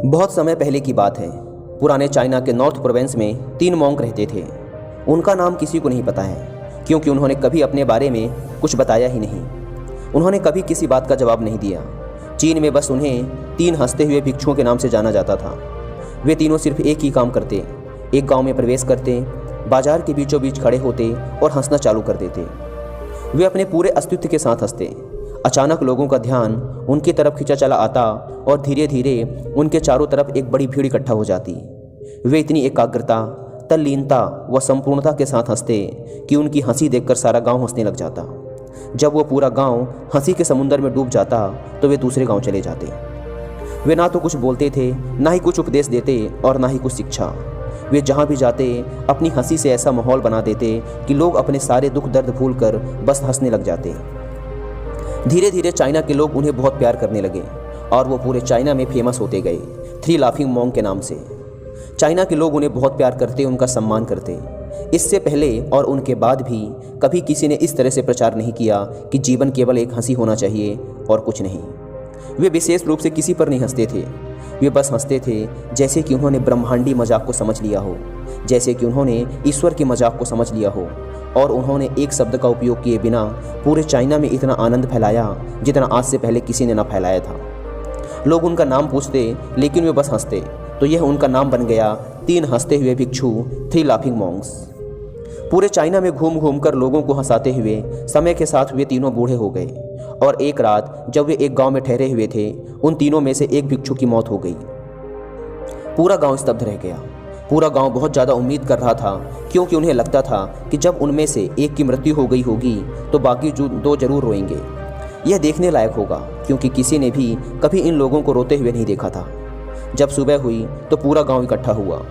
बहुत समय पहले की बात है। पुराने चाइना के नॉर्थ प्रोविंस में 3 मॉन्क रहते थे। उनका नाम किसी को नहीं पता है, क्योंकि उन्होंने कभी अपने बारे में कुछ बताया ही नहीं। उन्होंने कभी किसी बात का जवाब नहीं दिया। चीन में बस उन्हें 3 हंसते हुए भिक्षुओं के नाम से जाना जाता था। वे तीनों सिर्फ एक ही काम करते, एक गांव में प्रवेश करते, बाजार के बीचों बीच खड़े होते और हंसना चालू कर देते। वे अपने पूरे अस्तित्व के साथ हंसते। अचानक लोगों का ध्यान उनकी तरफ खींचा चला आता और धीरे धीरे उनके चारों तरफ एक बड़ी भीड़ इकट्ठा हो जाती। वे इतनी एकाग्रता, तल्लीनता व संपूर्णता के साथ हंसते कि उनकी हंसी देखकर सारा गांव हंसने लग जाता। जब वो पूरा गांव हंसी के समुंदर में डूब जाता तो वे दूसरे गांव चले जाते। वे ना तो कुछ बोलते थे, ना ही कुछ उपदेश देते और ना ही कुछ शिक्षा। वे जहाँ भी जाते अपनी हंसी से ऐसा माहौल बना देते कि लोग अपने सारे दुख दर्द भूलकर बस हंसने लग जाते। धीरे धीरे चाइना के लोग उन्हें बहुत प्यार करने लगे और वो पूरे चाइना में फेमस होते गए 3 लाफिंग मॉन्क के नाम से। चाइना के लोग उन्हें बहुत प्यार करते, उनका सम्मान करते। इससे पहले और उनके बाद भी कभी किसी ने इस तरह से प्रचार नहीं किया कि जीवन केवल एक हंसी होना चाहिए और कुछ नहीं। वे विशेष रूप से किसी पर नहीं हंसते थे। वे बस हंसते थे जैसे कि उन्होंने ब्रह्मांडी मजाक को समझ लिया हो, जैसे कि उन्होंने ईश्वर के मजाक को समझ लिया हो, और उन्होंने एक शब्द का उपयोग किए बिना पूरे चाइना में इतना आनंद फैलाया जितना आज से पहले किसी ने न फैलाया था। लोग उनका नाम पूछते लेकिन वे बस हंसते, तो यह उनका नाम बन गया 3 हंसते हुए भिक्षु, 3 लाफिंग मॉन्क्स। पूरे चाइना में घूम घूम कर लोगों को हंसाते हुए समय के साथ वे तीनों बूढ़े हो गए और एक रात जब वे एक गांव में ठहरे हुए थे, उन तीनों में से एक भिक्षु की मौत हो गई। पूरा गांव स्तब्ध रह गया। पूरा गांव बहुत ज़्यादा उम्मीद कर रहा था, क्योंकि उन्हें लगता था कि जब उनमें से एक की मृत्यु हो गई होगी तो बाकी जो 2 जरूर रोएंगे। यह देखने लायक होगा, क्योंकि किसी ने भी कभी इन लोगों को रोते हुए नहीं देखा था। जब सुबह हुई तो पूरा गांव इकट्ठा हुआ,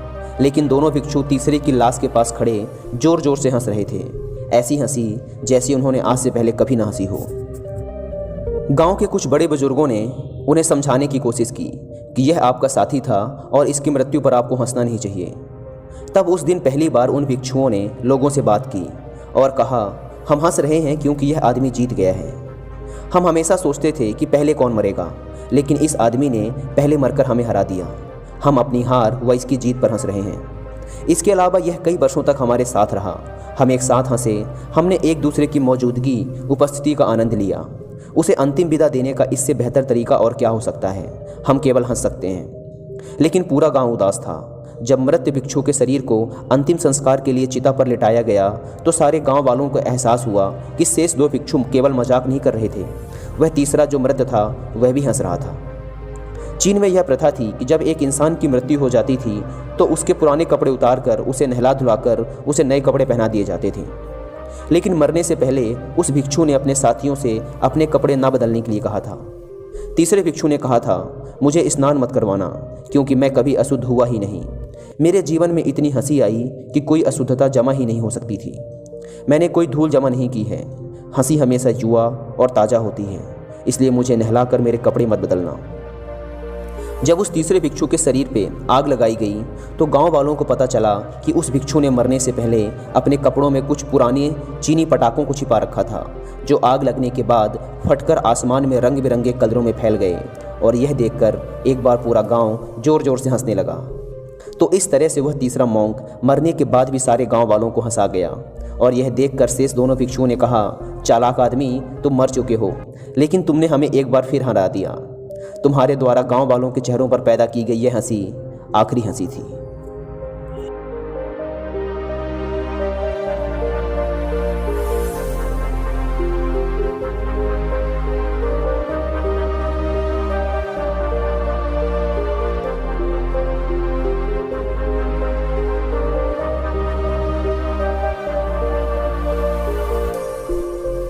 लेकिन दोनों भिक्षु तीसरे की लाश के पास खड़े जोर जोर से हंस रहे थे। ऐसी हंसी जैसी उन्होंने आज से पहले कभी ना हंसी हो। गांव के कुछ बड़े बुजुर्गों ने उन्हें समझाने की कोशिश की कि यह आपका साथी था और इसकी मृत्यु पर आपको हंसना नहीं चाहिए। तब उस दिन पहली बार उन भिक्षुओं ने लोगों से बात की और कहा, हम हंस रहे हैं क्योंकि यह आदमी जीत गया है। हम हमेशा सोचते थे कि पहले कौन मरेगा, लेकिन इस आदमी ने पहले मरकर हमें हरा दिया। हम अपनी हार व इसकी जीत पर हंस रहे हैं। इसके अलावा यह कई वर्षों तक हमारे साथ रहा। हम एक साथ हंसे, हमने एक दूसरे की मौजूदगी, उपस्थिति का आनंद लिया। उसे अंतिम विदा देने का इससे बेहतर तरीका और क्या हो सकता है। हम केवल हंस सकते हैं। लेकिन पूरा गांव उदास था। जब मृत भिक्षु के शरीर को अंतिम संस्कार के लिए चिता पर लिटाया गया तो सारे गांव वालों को एहसास हुआ कि शेष 2 भिक्षु केवल मजाक नहीं कर रहे थे, वह तीसरा जो मृत था वह भी हंस रहा था। चीन में यह प्रथा थी कि जब एक इंसान की मृत्यु हो जाती थी तो उसके पुराने कपड़े उतारकर उसे नहला धुलाकर उसे नए कपड़े पहना दिए जाते थे। लेकिन मरने से पहले उस भिक्षु ने अपने साथियों से अपने कपड़े ना बदलने के लिए कहा था। तीसरे भिक्षु ने कहा था, मुझे स्नान मत करवाना, क्योंकि मैं कभी अशुद्ध हुआ ही नहीं। मेरे जीवन में इतनी हंसी आई कि कोई अशुद्धता जमा ही नहीं हो सकती थी। मैंने कोई धूल जमा नहीं की है। हंसी हमेशा युवा और ताज़ा होती है, इसलिए मुझे नहलाकर मेरे कपड़े मत बदलना। जब उस तीसरे भिक्षु के शरीर पे आग लगाई गई तो गांव वालों को पता चला कि उस भिक्षु ने मरने से पहले अपने कपड़ों में कुछ पुराने चीनी पटाखों को छिपा रखा था, जो आग लगने के बाद फटकर आसमान में रंग बिरंगे कलरों में फैल गए। और यह देखकर एक बार पूरा गांव जोर जोर से हंसने लगा। तो इस तरह से वह तीसरा मॉन्क मरने के बाद भी सारे गाँव वालों को हंसा गया। और यह देखकर शेष दोनों भिक्षुओं ने कहा, चालाक आदमी, तुम मर चुके हो, लेकिन तुमने हमें एक बार फिर हरा दिया। तुम्हारे द्वारा गांव वालों के चेहरों पर पैदा की गई यह हंसी आखिरी हंसी थी।